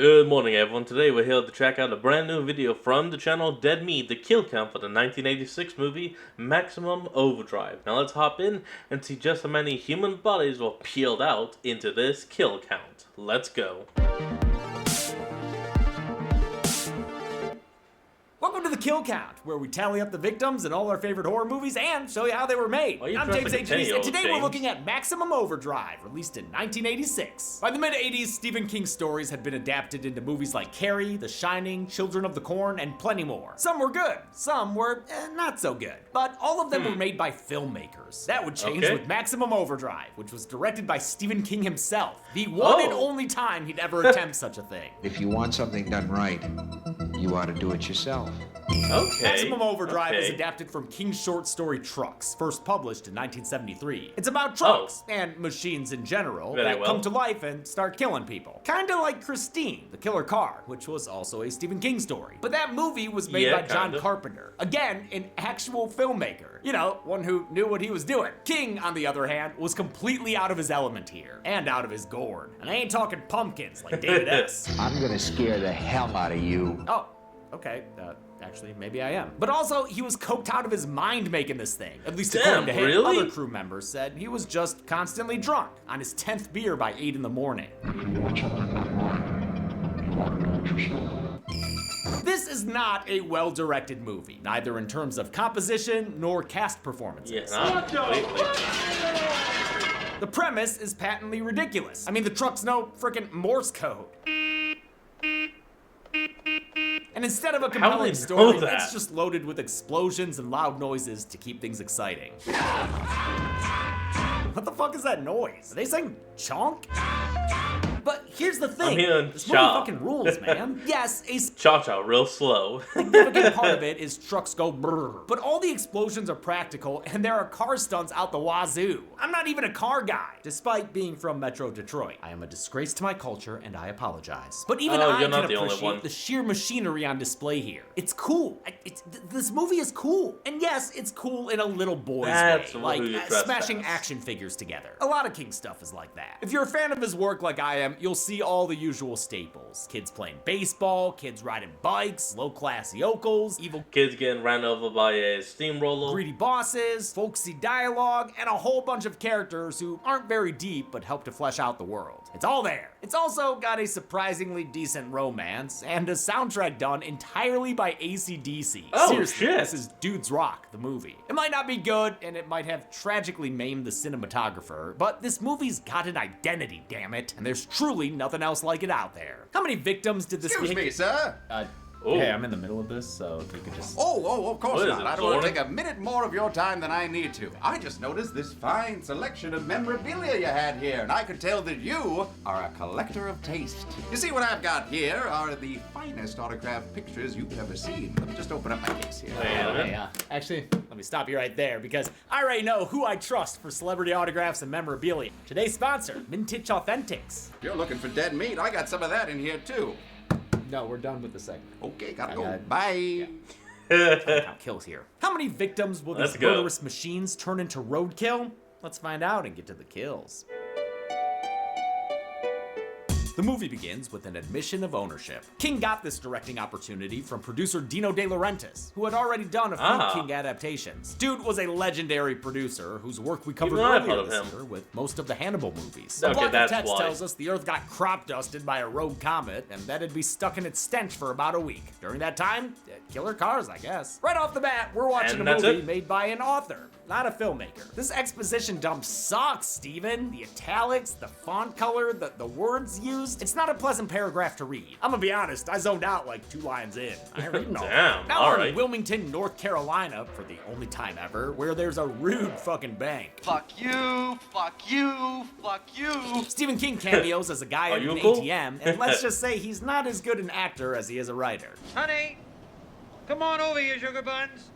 Good morning, everyone. Today we're here to check out a brand new video from the channel Dead Meat, the kill count for the 1986 movie Maximum Overdrive. Now let's hop in and see just how many human bodies were peeled out into this kill count. Let's go. Welcome to the Kill Count, where we tally up the victims in all our favorite horror movies and show you how they were made. I'm James H. and today we're looking at Maximum Overdrive, released in 1986. By the mid-80s, Stephen King's stories had been adapted into movies like Carrie, The Shining, Children of the Corn, and plenty more. Some were good, some were not so good. But all of them were made by filmmakers. That would change with Maximum Overdrive, which was directed by Stephen King himself, the one and only time he'd ever attempt such a thing. If you want something done right, you ought to do it yourself. Maximum Overdrive is adapted from King's short story Trucks, first published in 1973. It's about trucks, and machines in general, that come to life and start killing people. Kinda like Christine, the killer car, which was also a Stephen King story. But that movie was made by John Carpenter. Again, an actual filmmaker. You know, one who knew what he was doing. King, on the other hand, was completely out of his element here, and out of his gourd. And I ain't talking pumpkins like David S. I'm gonna scare the hell out of you. Oh, okay, actually, maybe I am. But also, he was coked out of his mind making this thing. At least according to him, other crew members said he was just constantly drunk on his 10th beer by 8 in the morning. This is not a well-directed movie, neither in terms of composition nor cast performances. The premise is patently ridiculous. I mean, the truck's no frickin' Morse code. And instead of a compelling story, it's just loaded with explosions and loud noises to keep things exciting. What the fuck is that noise? Are they saying chonk? But here's the thing, this movie fucking rules, man. Yes, a cha-cha, real slow. significant part of it is trucks go brrr. But all the explosions are practical, and there are car stunts out the wazoo. I'm not even a car guy, despite being from Metro Detroit. I am a disgrace to my culture, and I apologize. But even I can appreciate the sheer machinery on display here. It's cool. This movie is cool. And yes, it's cool in a little boy's way, like smashing action figures together. A lot of King stuff is like that. If you're a fan of his work like I am, you'll see all the usual staples. Kids playing baseball, kids riding bikes, low-class yokels, evil kids getting ran over by a steamroller, greedy bosses, folksy dialogue, and a whole bunch of characters who aren't very deep but help to flesh out the world. It's all there. It's also got a surprisingly decent romance and a soundtrack done entirely by AC/DC. Seriously, this is Dudes Rock, the movie. It might not be good, and it might have tragically maimed the cinematographer, but this movie's got an identity, damn it, and there's truly nothing else like it out there. How many victims did this Excuse me, sir. Hey, I'm in the middle of this, so if you could just... of course not. I don't want to take a minute more of your time than I need to. I just noticed this fine selection of memorabilia you had here, and I could tell that you are a collector of taste. You see, what I've got here are the finest autographed pictures you've ever seen. Let me just open up my case here. Actually, let me stop you right there, because I already know who I trust for celebrity autographs and memorabilia. Today's sponsor, Vintage Authentics. If you're looking for dead meat, I got some of that in here, too. No, we're done with the segment. Okay, gotta go. Bye. Kills here. How many victims will these murderous machines turn into roadkill? Let's find out and get to the kills. The movie begins with an admission of ownership. King got this directing opportunity from producer Dino De Laurentiis, who had already done a few King adaptations. Dude was a legendary producer whose work we covered earlier this year with most of the Hannibal movies. The block of text tells us the Earth got crop dusted by a rogue comet, and that it'd be stuck in its stench for about a week. During that time, killer cars, I guess. Right off the bat, we're watching a movie made by an author, not a filmmaker. This exposition dump sucks, Steven. The italics, the font color, the words used. It's not a pleasant paragraph to read. I'm gonna be honest, I zoned out like 2 lines in. I ain't reading all that. Now we're in Wilmington, North Carolina, for the only time ever, where there's a rude fucking bank. Fuck you, fuck you, fuck you. Stephen King cameos as a guy at an ATM, and let's just say he's not as good an actor as he is a writer. Honey, come on over here, sugar buns.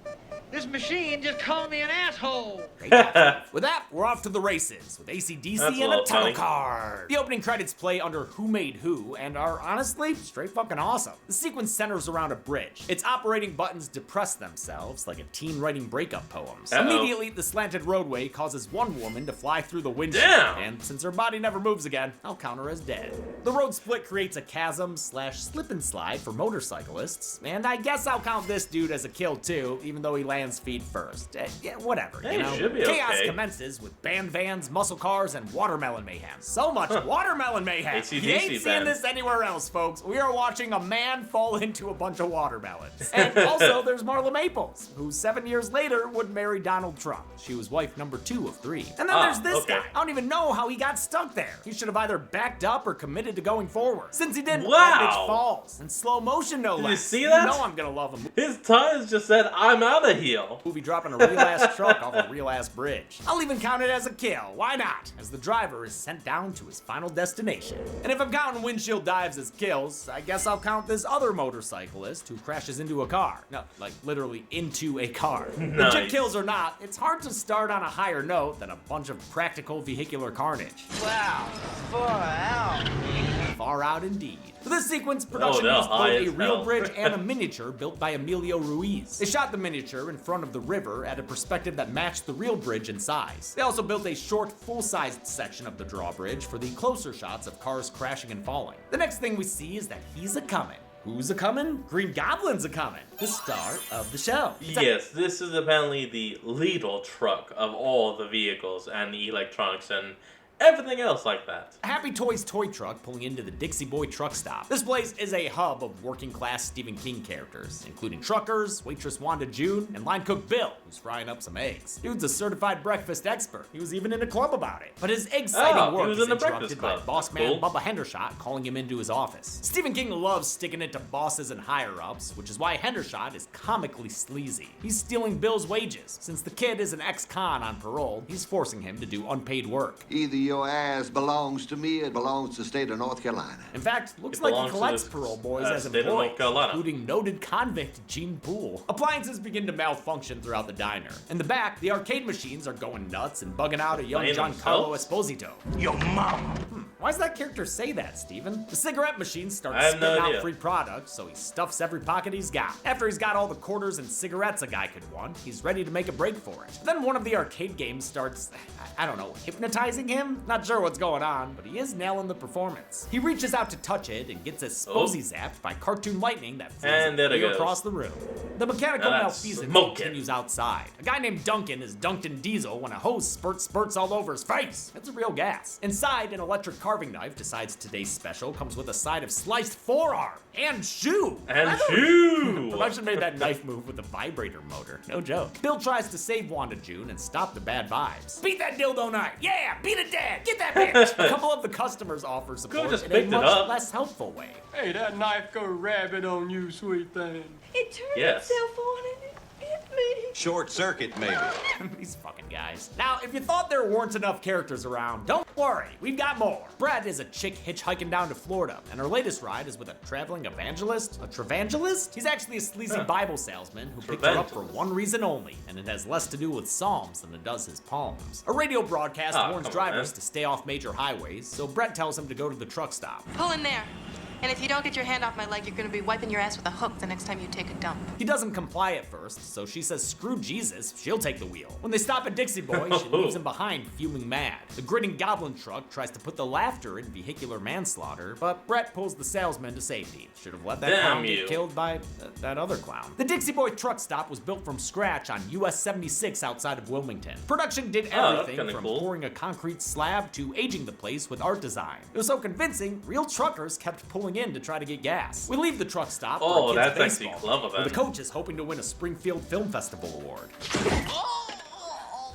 This machine just called me an asshole. With that, we're off to the races with AC/DC That's a and a little title funny. card. The opening credits play under Who Made Who and are honestly straight fucking awesome. The sequence centers around a bridge. Its operating buttons depress themselves like a teen writing breakup poems. Uh-oh. Immediately, the slanted roadway causes one woman to fly through the windshield. Damn. And since her body never moves again, I'll count her as dead. The road split creates a chasm/slip and slide for motorcyclists, and I guess I'll count this dude as a kill too, even though he lands feet first. Yeah, whatever, Hey, you know? should be Chaos okay. commences with band vans, muscle cars, and watermelon mayhem. So much watermelon mayhem. AC/DC You ain't seeing band. this anywhere else, folks. We are watching a man fall into a bunch of watermelons. And also, there's Marla Maples, who 7 years later would marry Donald Trump. She was wife number 2 of 3. And then there's this okay. guy. I don't even know how he got stuck there. He should have either backed up or committed to going forward. Since he didn't, Wow. that bitch falls. In slow motion, no Did less. you see that? You know I'm gonna love him. His tires just said, I'm out of here. Movie dropping a real ass truck off a real ass bridge. I'll even count it as a kill. Why not? As the driver is sent down to his final destination. And if I'm counting windshield dives as kills, I guess I'll count this other motorcyclist who crashes into a car. No, like literally into a car. Nice. Legit kills or not, it's hard to start on a higher note than a bunch of practical vehicular carnage. Wow, far out. Far out indeed. For this sequence, production they're used both high a as real hell. bridge and a miniature built by Emilio Ruiz. They shot the miniature in front of the river at a perspective that matched the real bridge in size. They also built a short, full-sized section of the drawbridge for the closer shots of cars crashing and falling. The next thing we see is that he's a-comin'. Who's a-comin'? Green Goblin's a-comin', the star of the show. Yes, this is apparently the leader truck of all the vehicles and the electronics and everything else like that. A Happy Toys toy truck pulling into the Dixie Boy truck stop. This place is a hub of working-class Stephen King characters, including truckers, waitress Wanda June, and line cook Bill, who's frying up some eggs. Dude's a certified breakfast expert. He was even in a club about it. But his exciting Oh, he work was is in the interrupted Breakfast by Club. boss That's man cool. Bubba Hendershot calling him into his office. Stephen King loves sticking it to bosses and higher-ups, which is why Hendershot is comically sleazy. He's stealing Bill's wages. Since the kid is an ex-con on parole, he's forcing him to do unpaid work. Either your ass belongs to me or it belongs to the state of North Carolina. In fact, looks It like he belongs to collects the, parole boys as state of North employees, Carolina. including noted convict Gene Poole. Appliances begin to malfunction throughout the diner. In the back, the arcade machines are going nuts and bugging out a young Playing Giancarlo themselves? Esposito. Your mom. Why does that character say that, Steven? The cigarette machine starts I have no spitting idea. out free products, so he stuffs every pocket he's got. After he's got all the quarters and cigarettes a guy could want, he's ready to make a break for it. Then one of the arcade games starts, I don't know, hypnotizing him? Not sure what's going on, but he is nailing the performance. He reaches out to touch it and gets Esposy zapped by cartoon lightning that And there it clear goes. across the room. The mechanical Now that's malfeasance smoking. continues outside. A guy named Duncan is dunked in diesel when a hose spurts all over his face. It's a real gas. Inside, an electric carving knife decides today's special comes with a side of sliced forearm and shoe. And I don't- shoe! Production made that knife move with a vibrator motor. No joke. Bill tries to save Wanda June and stop the bad vibes. Beat that dildo knife. Yeah, beat it dead. Get that bitch. A couple of the customers offer support just in a picked it much up. less helpful way. Hey, that knife go rabbit on you, sweet thing. It turned Yes. itself on and it bit me. Short circuit, maybe. These fucking guys. Now, if you thought there weren't enough characters around, don't worry, we've got more. Brett is a chick hitchhiking down to Florida, and her latest ride is with a traveling evangelist? A trevangelist? He's actually a sleazy Bible salesman who picked her up for one reason only, and it has less to do with psalms than it does his palms. A radio broadcast Oh, warns come on, drivers man. to stay off major highways, so Brett tells him to go to the truck stop. Pull in there. And if you don't get your hand off my leg, you're gonna be wiping your ass with a hook the next time you take a dump. He doesn't comply at first, so she says screw Jesus, she'll take the wheel. When they stop at Dixie Boy, she leaves him behind fuming mad. The grinning goblin truck tries to put the laughter in vehicular manslaughter, but Brett pulls the salesman to safety. Should have let that Damn clown you. get killed by that other clown. The Dixie Boy truck stop was built from scratch on US 76 outside of Wilmington. Production did Oh, that's everything kinda from cool. pouring a concrete slab to aging the place with art design. It was so convincing, real truckers kept pulling in to try to get gas. We leave the truck stop for Oh, a kid's that's actually baseball clever game, where the then. coach is hoping to win a Springfield Film Festival award.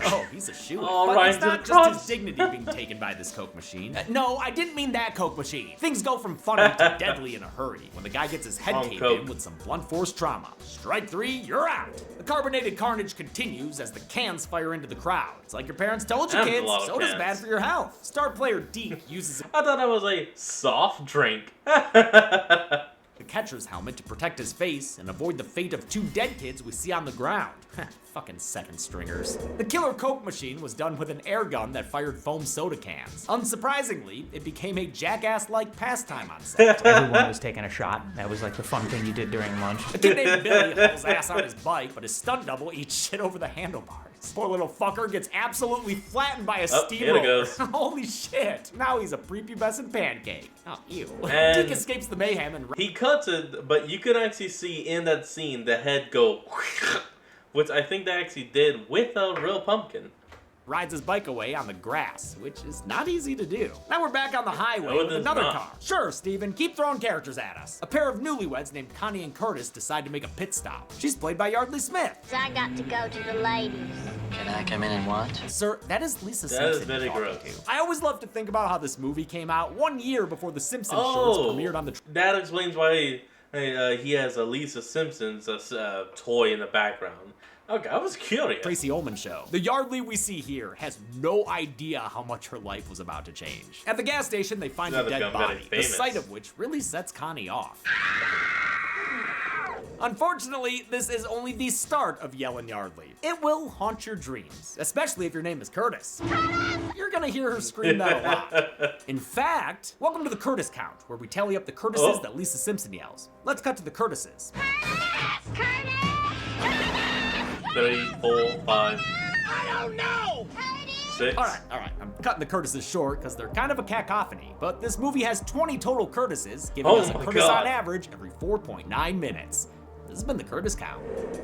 Oh, he's a shoo. All But right, it's not the just his cross. dignity being taken by this Coke machine. No, I didn't mean that Coke machine. Things go from funny to deadly in a hurry when the guy gets his head Wrong caved Coke. in with some blunt force trauma. Strike 3, you're out. The carbonated carnage continues as the cans fire into the crowd. It's like your parents told you, That's a kids, lot of soda's cans. bad for your health. Star player Deke uses I thought that was a soft drink. The catcher's helmet to protect his face and avoid the fate of 2 dead kids we see on the ground. Fucking second stringers. The killer Coke machine was done with an air gun that fired foam soda cans. Unsurprisingly, it became a jackass-like pastime on set. Everyone was taking a shot. That was like the fun thing you did during lunch. A kid named Billy hauls ass on his bike, but his stunt double eats shit over the handlebars. Poor little fucker gets absolutely flattened by a here it steamroller. goes. Holy shit. Now he's a prepubescent pancake. Oh, ew. And Deke escapes the mayhem and he cuts it, but you can actually see in that scene the head go, which I think they actually did with a real pumpkin. rides his bike away on the grass, which is not easy to do. Now we're back on the highway No, it with is another not. car. Sure, Steven, keep throwing characters at us. A pair of newlyweds named Connie and Curtis decide to make a pit stop. She's played by Yardley Smith. I got to go to the ladies. Can I come in and watch? Sir, that is Lisa That Simpson is very talking gross. to. I always love to think about how this movie came out 1 year before The Simpsons shorts Oh, premiered on the... that explains why he has a Lisa Simpson's toy in the background. Okay, I was curious. Tracy Ullman show. The Yardley we see here has no idea how much her life was about to change. At the gas station, they find a Now dead they've gotten body, the famous. sight of which really sets Connie off. Unfortunately, this is only the start of Yellin' Yardley. It will haunt your dreams, especially if your name is Curtis. You're gonna hear her scream that a lot. In fact, welcome to the Curtis Count, where we tally up the Curtises that Lisa Simpson yells. Let's cut to the Curtises. 3, 4, 5. I don't know! 6. All right, I'm cutting the Curtises short because they're kind of a cacophony, but this movie has 20 total Curtises, giving Oh us a my Curtis God. on average every 4.9 minutes. This has been the Curtis Count.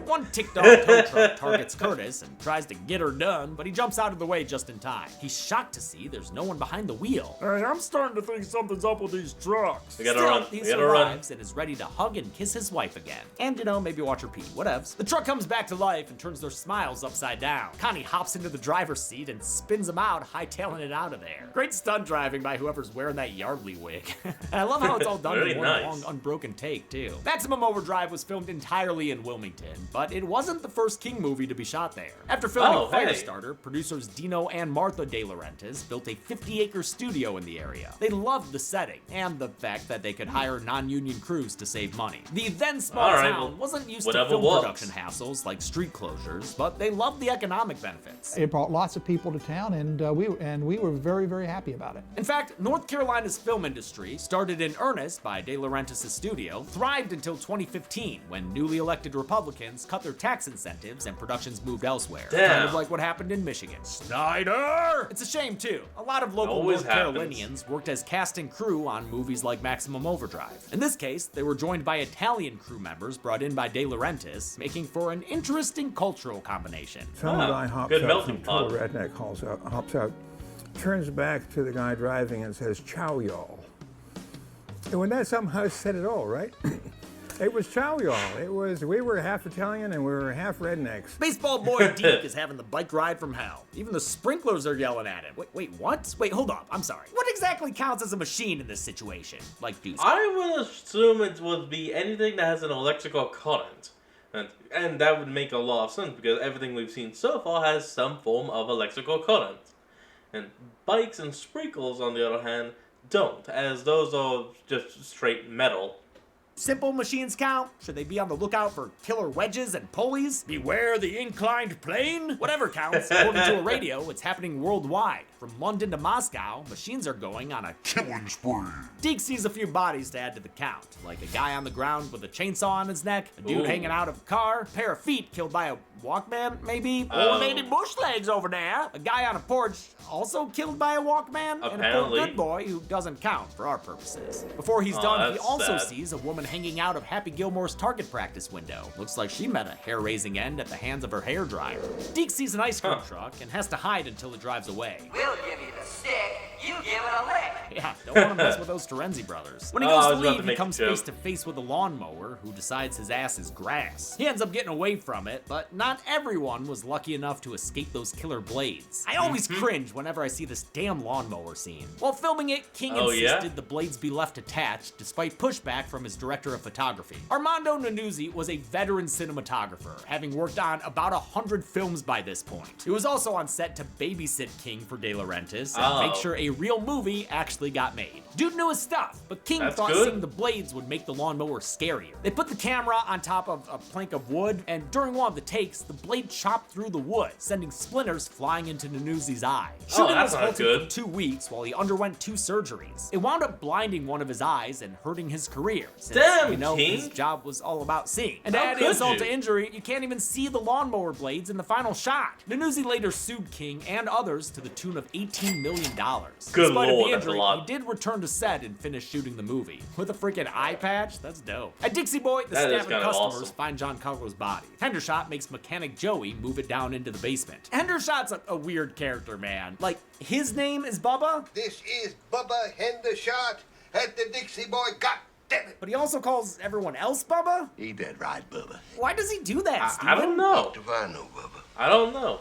One ticked off tow truck targets Curtis and tries to get her done, but he jumps out of the way just in time. He's shocked to see there's no one behind the wheel. Hey, I'm starting to think something's up with these trucks. We gotta Still, run. he We gotta run. survives and is ready to hug and kiss his wife again. And, maybe watch her pee, whatevs. The truck comes back to life and turns their smiles upside down. Connie hops into the driver's seat and spins him out, hightailing it out of there. Great stunt driving by whoever's wearing that Yardley wig. And I love how it's all done Very in one nice. long, unbroken take, too. Maximum Overdrive was filmed entirely in Wilmington, but it wasn't the first King movie to be shot there. After filming Oh, hey. Firestarter, producers Dino and Martha De Laurentiis built a 50-acre studio in the area. They loved the setting and the fact that they could hire non-union crews to save money. The then small All right, town well, wasn't used to whatever film works. production hassles like street closures, but they loved the economic benefits. It brought lots of people to town, and we were very, very happy about it. In fact, North Carolina's film industry, started in earnest by De Laurentiis' studio, thrived until 2015 when newly elected Republicans cut their tax incentives and productions moved elsewhere. Damn. Kind of like what happened in Michigan. Snyder! It's a shame too. A lot of local Always North happens. Carolinians worked as cast and crew on movies like Maximum Overdrive. In this case, they were joined by Italian crew members brought in by De Laurentiis, making for an interesting cultural combination. Some guy hops good out, melting some total pot. redneck hops out, turns back to the guy driving and says, "Chow y'all." And when that somehow said it all, right? It was chow y'all. We were half Italian and we were half rednecks. Baseball boy Deke is having the bike ride from hell. Even the sprinklers are yelling at him. Wait, what? Wait, hold up. I'm sorry. What exactly counts as a machine in this situation? Like Deuce. I would assume it would be anything that has an electrical current. And that would make a lot of sense because everything we've seen so far has some form of electrical current. And bikes and sprinkles, on the other hand, don't, as those are just straight metal. Simple machines count? Should they be on the lookout for killer wedges and pulleys? Beware the inclined plane? Whatever counts. According to a radio, it's happening worldwide. From London to Moscow, machines are going on a killing spree. Deke sees a few bodies to add to the count, like a guy on the ground with a chainsaw on his neck, a dude Ooh. hanging out of a car, a pair of feet killed by a Walkman, maybe? Oh. Old lady bush legs over there. A guy on a porch also killed by a Walkman. And a poor Apparently. good boy who doesn't count for our purposes. Before he's done, he that's also sad. sees a woman hanging out of Happy Gilmore's target practice window. Looks like she met a hair-raising end at the hands of her hairdryer. Deke sees an ice cream truck and has to hide until it drives away. We'll give you the stick, you give it a lick. Yeah, don't want to mess with those Terenzi brothers. When he Oh, goes I to was about leave, to he make a comes joke. face to face with a lawnmower who decides his ass is grass. He ends up getting away from it, but not everyone was lucky enough to escape those killer blades. I always cringe whenever I see this damn lawnmower scene. While filming it, King Oh, yeah? insisted the blades be left attached despite pushback from his director of photography. Armando Nannuzzi was a veteran cinematographer, having worked on about 100 films by this point. He was also on set to babysit King for De Laurentiis and Oh. make sure a real movie actually quickly got made. Dude knew his stuff, but King That's thought good. seeing the blades would make the lawnmower scarier. They put the camera on top of a plank of wood, and during one of the takes, the blade chopped through the wood, sending splinters flying into Nannuzzi's eye. Shooting that's was not halted good. for 2 weeks while he underwent 2 surgeries. It wound up blinding one of his eyes and hurting his career, since Damn, we know King. his job was all about seeing. And to How add could insult you? to injury, you can't even see the lawnmower blades in the final shot. Nannuzzi later sued King and others to the tune of $18 million. Good In spite lord, of the that's a injury, lot. he did return to set and finish shooting the movie. With a freaking eye patch? That's dope. At Dixie Boy, the That is staff and kinda customers awesome. find John Carlo's body. Hendershot makes mechanic Joey move it down into the basement. Hendershot's a weird character, man. Like, his name is Bubba, This is Bubba Hendershot at the Dixie Boy. God damn it. but he also calls everyone else Bubba? He did right, Bubba. Why does he do that, Steven? I don't know. What if I know, Bubba? I don't know.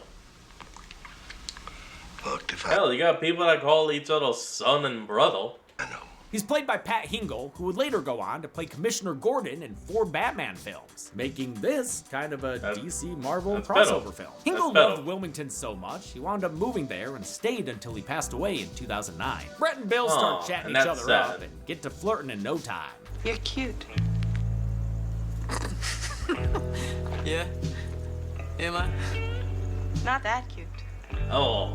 What if I Hell, you got people that call each other son and brother. know? He's played by Pat Hingle, who would later go on to play Commissioner Gordon in 4 Batman films, making this kind of a DC Marvel that's crossover better. film. That's Hingle better. loved Wilmington so much, he wound up moving there and stayed until he passed away in 2009. Brett and Bill start Aw, chatting and each that's other up sad. and get to flirting in no time. You're cute. Yeah? Am I? Not that cute. Oh.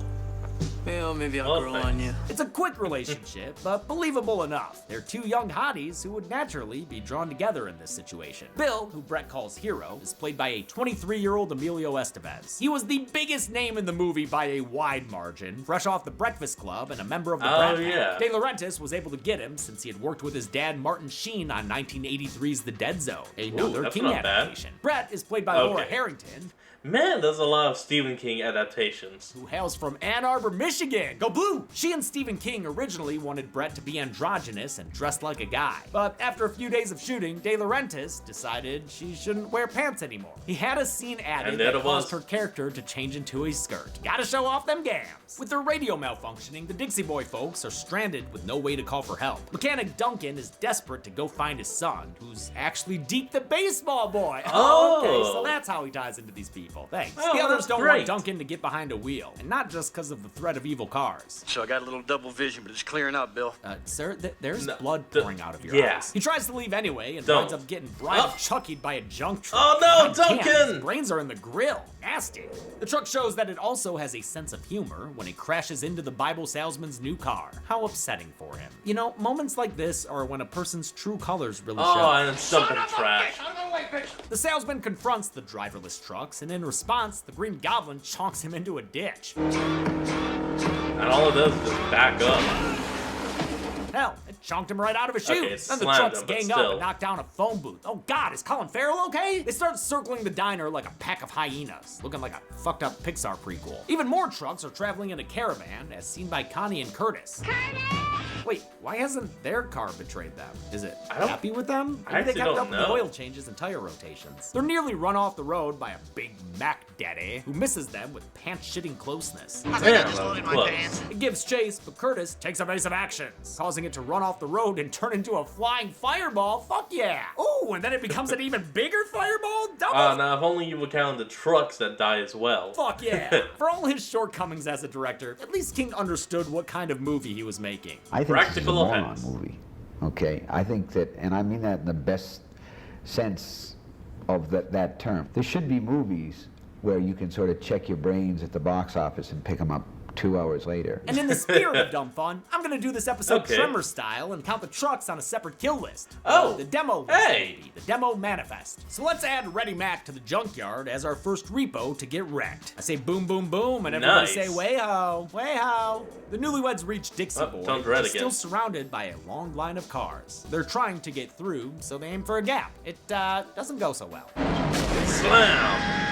Well, maybe I'll Well, grow thanks. on you. It's a quick relationship, but believable enough. They're 2 young hotties who would naturally be drawn together in this situation. Bill, who Brett calls Hero, is played by a 23-year-old Emilio Estevez. He was the biggest name in the movie by a wide margin, fresh off The Breakfast Club and a member of the Oh, Brat Pack. yeah. De Laurentiis was able to get him since he had worked with his dad Martin Sheen on 1983's The Dead Zone, another that's King not bad. adaptation. Brett is played by Laura Okay. Harrington, Man, there's a lot of Stephen King adaptations. who hails from Ann Arbor, Michigan. Go Blue! She and Stephen King originally wanted Brett to be androgynous and dressed like a guy. But after a few days of shooting, De Laurentiis decided she shouldn't wear pants anymore. He had a scene added And there that it caused was. her character to change into a skirt. Gotta show off them gams. With their radio malfunctioning, the Dixie Boy folks are stranded with no way to call for help. Mechanic Duncan is desperate to go find his son, who's actually Deke the baseball boy. Oh. Okay, so that's how he ties into these people. Thanks. Oh, the others that's don't great. want Duncan to get behind a wheel, and not just because of the threat of evil cars. So I got a little double vision, but it's clearing up, Bill. Sir, there's No, blood the- pouring out of your yeah. eyes. He tries to leave anyway and Don't. winds up getting bride Oh. chuckied by a junk truck. Oh, no, God damn, Duncan! his brains are in the grill. Nasty. The truck shows that it also has a sense of humor when it crashes into the Bible salesman's new car. How upsetting for him. You know, moments like this are when a person's true colors really Oh, show. and it's dumping trash. The salesman confronts the driverless trucks, and in response, the Green Goblin chonks him into a ditch. And all it does is just back up. Hell, it chonked him right out of his Okay, shoes. it Then the slammed trucks him, but gang up still. and knock down a phone booth. Oh God, is Colin Farrell okay? They start circling the diner like a pack of hyenas, looking like a fucked up Pixar prequel. Even more trucks are traveling in a caravan, as seen by Connie and Curtis. Wait, why hasn't their car betrayed them? Is it I don't- happy with them? I Maybe they actually kept don't up with the know. oil changes and tire rotations. They're nearly run off the road by a big Mac daddy who misses them with pants-shitting closeness. Damn, that was close. It gives chase, but Curtis takes evasive actions, causing it to run off the road and turn into a flying fireball. Fuck yeah! Oh, and then it becomes an even bigger fireball? Double Now, if only you would count the trucks that die as well. fuck yeah! For all his shortcomings as a director, at least King understood what kind of movie he was making. I think Practical this is a moron effects. movie. Okay, I think that, and I mean that in the best sense of that term. There should be movies where you can sort of check your brains at the box office and pick them up 2 hours later. And in the spirit of dumb fun, I'm gonna do this episode Okay. Tremor style and count the trucks on a separate kill list. Oh, The demo list, hey. baby. The demo manifest. So let's add Ready Mac to the junkyard as our first repo to get wrecked. I say boom, boom, boom, and everybody Nice. say way-ho, way-ho. The newlyweds reach Dixie Oh, Boy, sounds red which is again. still surrounded by a long line of cars. They're trying to get through, so they aim for a gap. It doesn't go so well. Slam!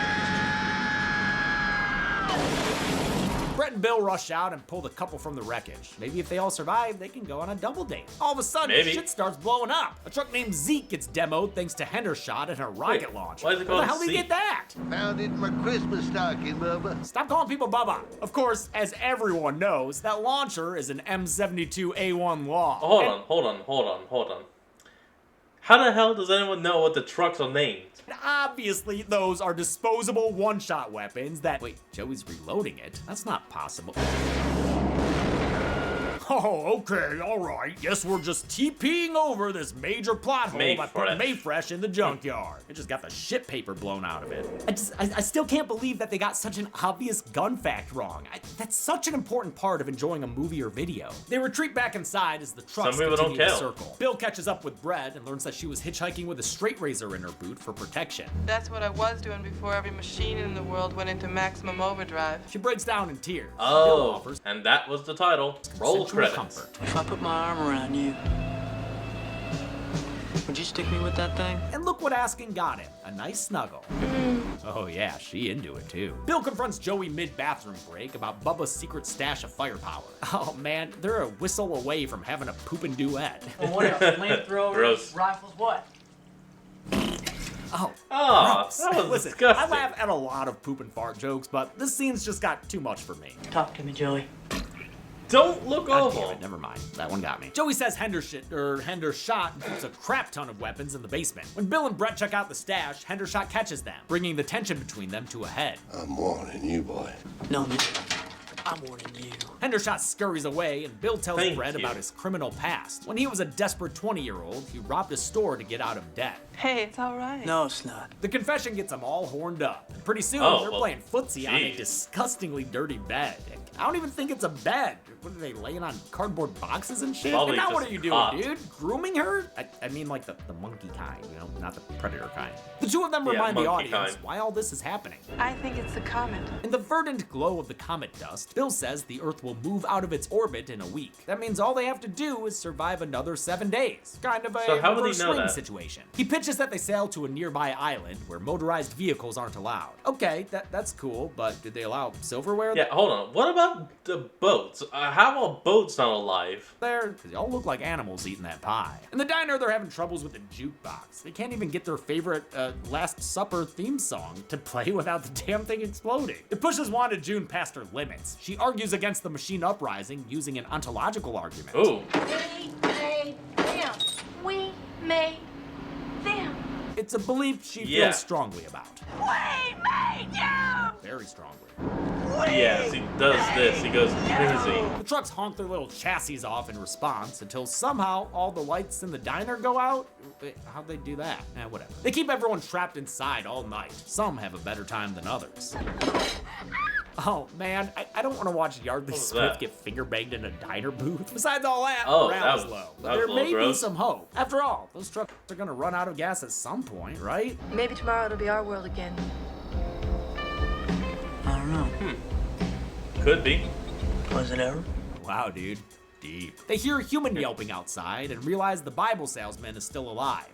Brett and Bill rush out and pull the couple from the wreckage. Maybe if they all survive, they can go on a double date. All of a sudden, Maybe. shit starts blowing up. A truck named Zeke gets demoed thanks to Hendershot and her rocket launch. why is it Where the called hell did he Zeke? get that? Found it in my Christmas stocking, Bubba. Stop calling people Bubba. Of course, as everyone knows, that launcher is an M72A1 Law. Hold on. How the hell does anyone know what the trucks are named? And obviously, those are disposable one-shot weapons that... Wait, Joey's reloading it? That's not possible. Oh, okay, all right. Guess we're just TPing over this major plot hole by putting Mayfresh in the junkyard. It just got the shit paper blown out of it. I still can't believe that they got such an obvious gun fact wrong. That's such an important part of enjoying a movie or video. They retreat back inside as the trucks continue to circle. Bill catches up with Brett and learns that she was hitchhiking with a straight razor in her boot for protection. That's what I was doing before every machine in the world went into maximum overdrive. She breaks down in tears. Oh, and that was the title. Roll credits. Comfort. If I put my arm around you, would you stick me with that thing? And look what asking got him. A nice snuggle. Oh yeah, she into it too. Bill confronts Joey mid-bathroom break about Bubba's secret stash of firepower. Oh man, they're a whistle away from having a poopin' duet. Well, what if flamethrowers, rifles, what? Oh, that was Listen, disgusting. I laugh at a lot of poop and fart jokes, but this scene's just got too much for me. Talk to me, Joey. Don't look over. Damn it, never mind. That one got me. Joey says Hendershot puts a crap ton of weapons in the basement. When Bill and Brett check out the stash, Hendershot catches them, bringing the tension between them to a head. I'm warning you, boy. No, man. I'm warning you. Hendershot scurries away, and Bill tells Brett about his criminal past. When he was a desperate 20-year-old, he robbed a store to get out of debt. Hey, it's all right. No, it's not. The confession gets them all horned up. And pretty soon, they're playing footsie on a disgustingly dirty bed. I don't even think it's a bed. What are they, laying on cardboard boxes and shit? Probably and now what just are you doing, dude? Grooming her? I mean like the monkey kind, you know, not the predator kind. The two of them remind the audience why all this is happening. I think it's the comet. In the verdant glow of the comet dust, Bill says the Earth will move out of its orbit in a week. That means all they have to do is survive another 7 days. Kind of a reverse swing situation. He pitches that they sail to a nearby island where motorized vehicles aren't allowed. Okay, that's cool, but did they allow silverware? Yeah, hold on. What about the boats? How are boats not alive? There, they all look like animals eating that pie. In the diner, they're having troubles with the jukebox. They can't even get their favorite Last Supper theme song to play without the damn thing exploding. It pushes Wanda June past her limits. She argues against the machine uprising using an ontological argument. Ooh. We made them. We made them. It's a belief she feels strongly about. We made you! Very strongly. Yes, he does this. He goes crazy. The trucks honk their little chassis off in response until somehow all the lights in the diner go out. Wait, how'd they do that? Whatever. They keep everyone trapped inside all night. Some have a better time than others. Oh man, I don't want to watch Yardley Swift get finger banged in a diner booth. Besides all that, morale is low. But there may be some hope. After all, those trucks are gonna run out of gas at some point, right? Maybe tomorrow it'll be our world again. I don't know. Could be. Was it ever? Wow, dude. Deep. They hear a human yelping outside and realize the Bible salesman is still alive.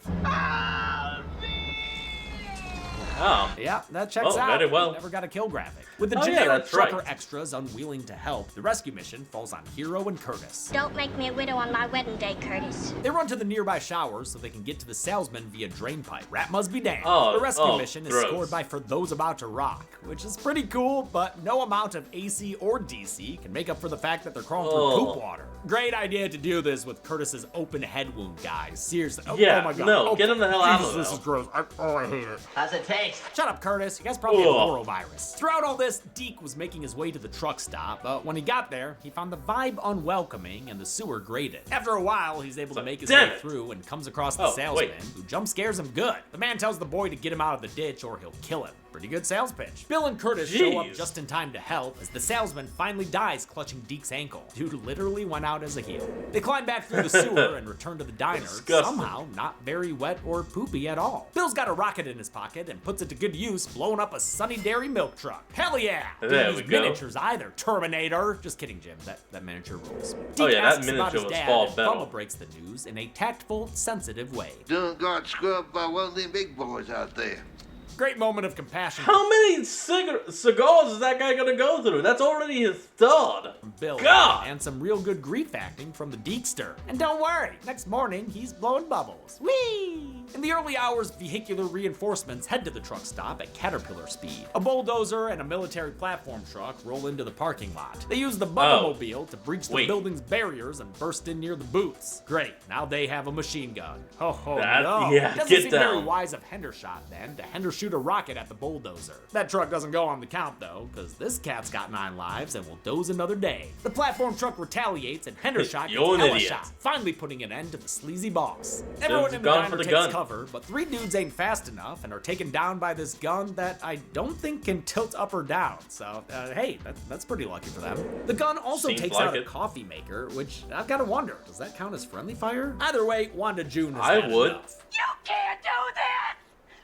Yeah, that checks out. Very well. Never got a kill graphic. With the generic trucker extras unwilling to help, the rescue mission falls on Hero and Curtis. Don't make me a widow on my wedding day, Curtis. They run to the nearby showers so they can get to the salesman via drain pipe. Rat must be damned. Oh, the rescue mission is gross. scored by For Those About to Rock, which is pretty cool, but no amount of AC or DC can make up for the fact that they're crawling through poop water. Great idea to do this with Curtis's open head wound, guys. Seriously. Oh my god. No, get him the hell out of there. This is gross. I hate it. How's it taste? Shut up, Curtis. You guys probably have norovirus. Throughout all this, Deke was making his way to the truck stop, but when he got there, he found the vibe unwelcoming and the sewer grated. After a while, he's able to make his way through and comes across the salesman, who jump scares him good. The man tells the boy to get him out of the ditch or he'll kill him. Pretty good sales pitch. Bill and Curtis show up just in time to help as the salesman finally dies clutching Deke's ankle. Dude literally went out as a heel. They climb back through the sewer and return to the diner, somehow not very wet or poopy at all. Bill's got a rocket in his pocket and puts it to good use, blowing up a Sunny Dairy milk truck. Hell yeah! There Don't we use go. miniatures either, Terminator. Just kidding, Jim. That miniature rules. Oh Deke yeah, that asks about miniature his was dad, fall and metal. Bubba breaks the news in a tactful, sensitive way. Done got scrubbed by one of them big boys out there. Great moment of compassion. How many cigars is that guy gonna go through? That's already his thud. Bill, God! And some real good grief acting from the Dekester. And don't worry, next morning he's blowing bubbles. Whee! In the early hours, vehicular reinforcements head to the truck stop at Caterpillar speed. A bulldozer and a military platform truck roll into the parking lot. They use the Buggermobile to breach the building's barriers and burst in near the booths. Great, now they have a machine gun. Oh no. Yeah, doesn't get seem down. very wise of Hendershot then to Hendershoot a rocket at the bulldozer. That truck doesn't go on the count though, because this cat's got 9 lives and will doze another day. The platform truck retaliates and Hendershot You're an gets hella idiot. shot, finally putting an end to the sleazy boss. Everyone in the gone for diner the takes gun. cover, but 3 dudes ain't fast enough and are taken down by this gun that I don't think can tilt up or down. So, hey, that's pretty lucky for them. The gun also Seems takes like out a it. coffee maker, which I've got to wonder, does that count as friendly fire? Either way, Wanda June has I had would. enough. You can't do that!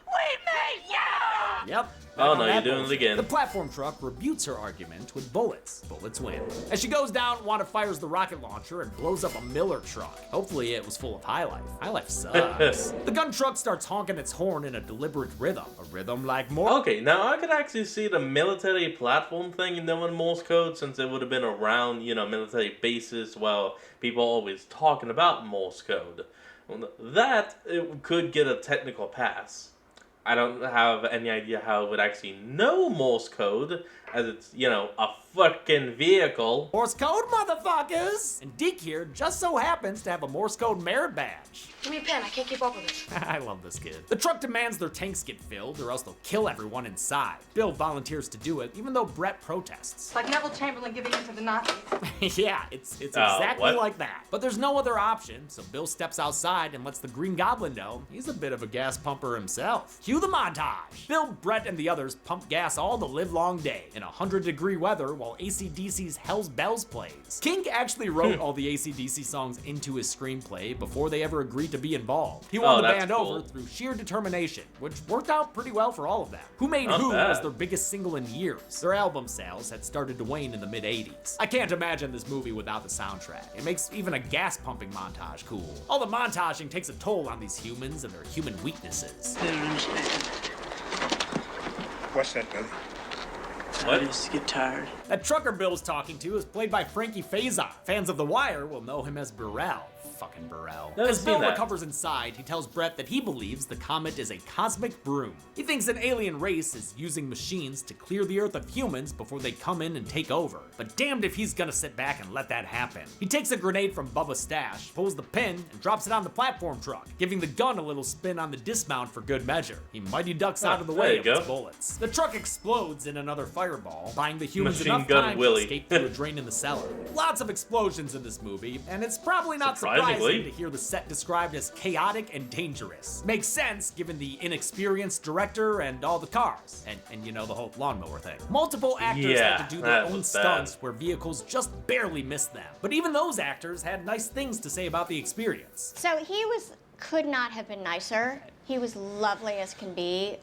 We made you! Yep. Oh, And no, on you're that doing it bullshit, again. The platform truck rebutes her argument with bullets. Bullets win. As she goes down, Wanda fires the rocket launcher and blows up a Miller truck. Hopefully it was full of High Life. High Life sucks. The gun truck starts honking its horn in a deliberate rhythm. A rhythm like more. Okay, now I could actually see the military platform thing in knowing Morse code, since it would have been around, military bases while people always talking about Morse code. Well, that it could get a technical pass. I don't have any idea how it would actually know Morse code, as it's, a fucking vehicle. Morse code, motherfuckers! And Deke here just so happens to have a Morse code merit badge. Give me a pen. I can't keep up with this. I love this kid. The truck demands their tanks get filled or else they'll kill everyone inside. Bill volunteers to do it, even though Brett protests. It's like Neville Chamberlain giving in to the Nazis. Yeah, it's exactly what? like that. But there's no other option, so Bill steps outside and lets the Green Goblin know he's a bit of a gas pumper himself. Cue the montage. Bill, Brett, and the others pump gas all the livelong day in 100-degree weather while AC/DC's Hell's Bells plays. King actually wrote all the AC/DC songs into his screenplay before they ever agreed to be involved. He won the that's band cool. over through sheer determination, which worked out pretty well for all of them. Who Made Not Who bad. was their biggest single in years. Their album sales had started to wane in the mid-80s. I can't imagine this movie without the soundtrack. It makes even a gas pumping montage cool. All the montaging takes a toll on these humans and their human weaknesses. Better understand. What's that, Billy? How it is to get tired. That trucker Bill's talking to is played by Frankie Faison. Fans of The Wire will know him as Burrell. Fucking Burrell. Never As seen Bill that. recovers inside, he tells Brett that he believes the comet is a cosmic broom. He thinks an alien race is using machines to clear the Earth of humans before they come in and take over. But damned if he's gonna sit back and let that happen. He takes a grenade from Bubba's stash, pulls the pin, and drops it on the platform truck, giving the gun a little spin on the dismount for good measure. He mighty ducks out of the there way you of its go. bullets. The truck explodes in another fireball, buying the humans Machine enough Gun time Willie. to escape through a drain in the cellar. Lots of explosions in this movie, and it's probably not surprising Surprisingly. to hear the set described as chaotic and dangerous. Makes sense given the inexperienced director and all the cars, and the whole lawnmower thing. Multiple actors Yeah, had to do their that own was bad. stunts where vehicles just barely missed them. But even those actors had nice things to say about the experience. So he could not have been nicer. He was lovely as can be.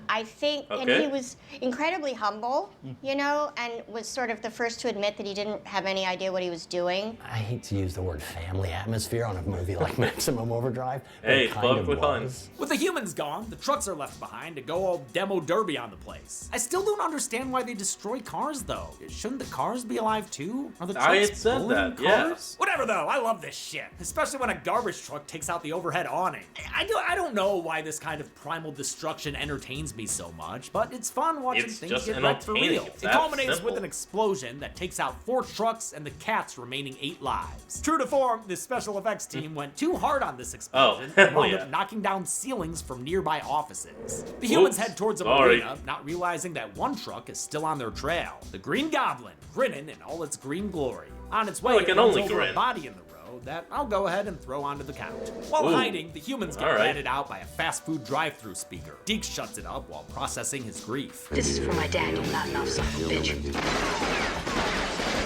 I think, and Okay. he was incredibly humble, and was sort of the first to admit that he didn't have any idea what he was doing. I hate to use the word family atmosphere on a movie like Maximum Overdrive, but Hey, it kind of perfectly fine. was. With the humans gone, the trucks are left behind to go all demo derby on the place. I still don't understand why they destroy cars, though. Shouldn't the cars be alive, too? Are the trucks I had said bullying that, yeah. cars? Whatever, though. I love this shit. Especially when a garbage truck takes out the overhead awning. I don't know why this kind of primal destruction entertains me so much, but it's fun watching It's things just get wrecked for entertaining. real. It's It that culminates simple. with an explosion that takes out 4 trucks and the cat's remaining 8 lives. True to form, this special effects team went too hard on this explosion and hell wound yeah. up knocking down ceilings from nearby offices. The humans Whoops, head towards a sorry. marina, not realizing that one truck is still on their trail. The Green Goblin, grinning in all its green glory. On its way, Well, it it can runs only over a grin. body in the road that I'll go ahead and throw onto the count. While Ooh. hiding, the humans get All right. ratted out by a fast food drive-thru speaker. Deke shuts it up while processing his grief. This is for my dad, you not enough son of a bitch.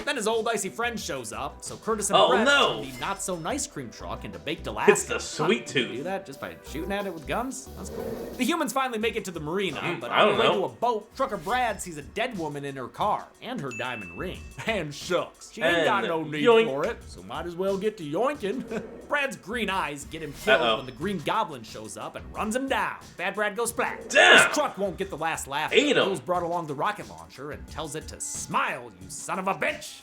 Then his old icy friend shows up, so Curtis and Oh, Brett no. turn the not-so-nice cream truck into baked Alaska. It's the sweet Huh, you tooth. do that just by shooting at it with guns? That's cool. The humans finally make it to the marina, but I on don't the way know. to a boat, Trucker Brad sees a dead woman in her car, and her diamond ring. And shucks, she ain't got And no need yoink. for it, so might as well get to yoinking. Brad's green eyes get him killed Uh-oh. when the Green Goblin shows up and runs him down. Bad Brad goes splat. Damn. This truck won't get the last laugh. Ate him. Bill's brought along the rocket launcher and tells it to smile, you son of a bitch.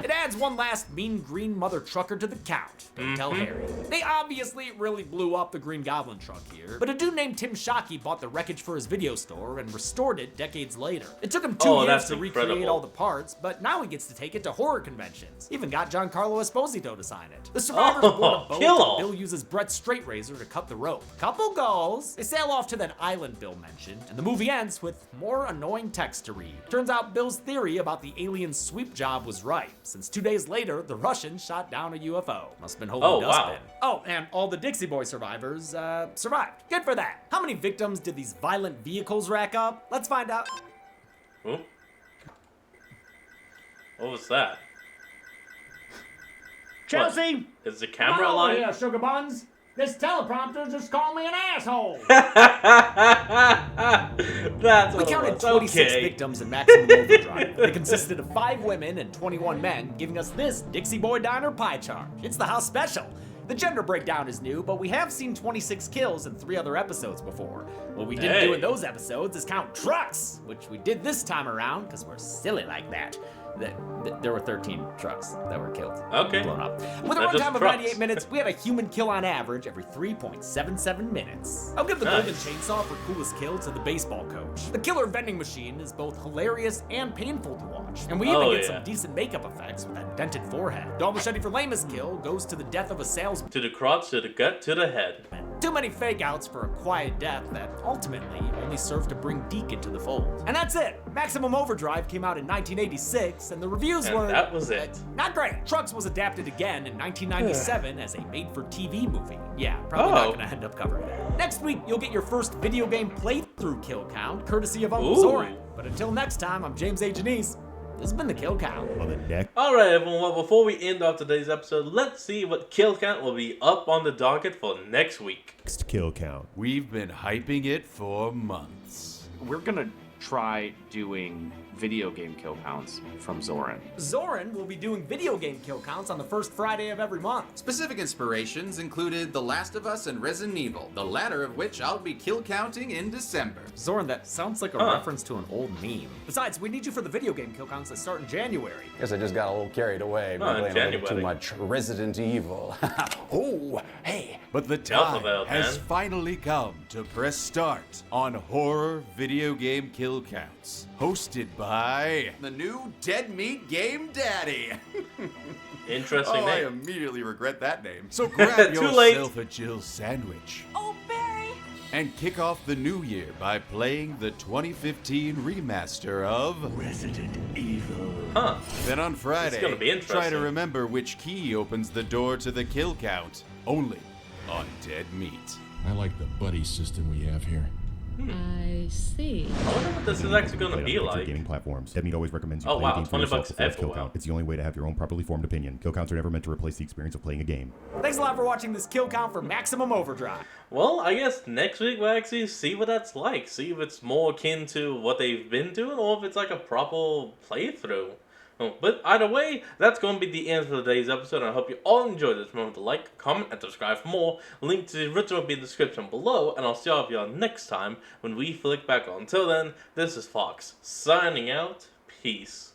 It adds adds one last mean green mother trucker to the count. Don't tell Harry. They obviously really blew up the Green Goblin truck here, but a dude named Tim Shockey bought the wreckage for his video store and restored it decades later. It took him 2 years to recreate all the parts, but now he gets to take it to horror conventions. Even got Giancarlo Esposito to sign it. The survivors board a boat and Bill uses Brett's straight razor to cut the rope. Couple goals. They sail off to that island Bill mentioned, and the movie ends with more annoying text to read. Turns out Bill's theory about the alien sweep job was right, since 2 days later, the Russians shot down a UFO. Must have been holding dustbin. Oh, and all the Dixie Boy survivors, survived. Good for that. How many victims did these violent vehicles rack up? Let's find out. Ooh. What was that? Chelsea! What? Is the camera alive? Yeah, sugar buns. This teleprompter just called me an asshole. That's we counted 26 victims in Maximum Overdrive. They consisted of 5 women and 21 men, giving us this Dixie Boy Diner pie chart. It's the house special. The gender breakdown is new, but we have seen 26 kills in 3 other episodes before. What we didn't do in those episodes is count trucks, which we did this time around because we're silly like that. There were 13 trucks that were killed. Okay. Blown up. With a runtime of 98 minutes, we had a human kill on average every 3.77 minutes. I'll give the Golden Chainsaw for coolest kill to the baseball coach. The killer vending machine is both hilarious and painful to watch. And we even get some decent makeup effects with that dented forehead. Dog Machete for lamest kill goes to the death of a salesman. To the crotch, to the gut, to the head. Too many fake outs for a quiet death that ultimately only served to bring Deke into the fold. And that's it. Maximum Overdrive came out in 1986, and the reviews were... that was it. Not great. Trucks was adapted again in 1997 as a made-for-TV movie. Yeah, probably not gonna end up covering that. Next week, you'll get your first video game playthrough kill count, courtesy of Uncle Zoran. But until next time, I'm James A. Janice. This has been the Kill Count. Alright everyone, well before we end off today's episode, let's see what Kill Count will be up on the docket for next week. Next Kill Count. We've been hyping it for months. We're gonna try doing video game kill counts from Zoran. Zoran will be doing video game kill counts on the first Friday of every month. Specific inspirations included The Last of Us and Resident Evil, the latter of which I'll be kill counting in December. Zoran, that sounds like a reference to an old meme. Besides, we need you for the video game kill counts that start in January. Guess I just got a little carried away, playing a little too much Resident Evil. Oh, hey. But the time has finally come to press start on Horror Video Game Kill Counts, hosted by the new Dead Meat Game Daddy. Interesting name. I immediately regret that name. So grab yourself a Jill sandwich. Oh, Barry! And kick off the new year by playing the 2015 remaster of Resident Evil. Then on Friday, It's gonna be interesting. try to remember which key opens the door to the kill count. Only on Dead Meat. I like the buddy system we have here. I see. I wonder what this is actually going to be like. Gaming platforms. Dead Meat always recommends you Oh, play wow, a game for 20 yourself bucks before it's kill everywhere. count. It's the only way to have your own properly formed opinion. Kill counts are never meant to replace the experience of playing a game. Thanks a lot for watching this kill count for Maximum Overdrive. Well, I guess next week we'll actually see what that's like. See if it's more akin to what they've been doing or if it's like a proper playthrough. But either way, that's going to be the end of today's episode, and I hope you all enjoyed this. Remember to like, comment, and subscribe for more. Link to the original will be in the description below, and I'll see all of y'all next time when we flick back on. Until then, this is Fox, signing out. Peace.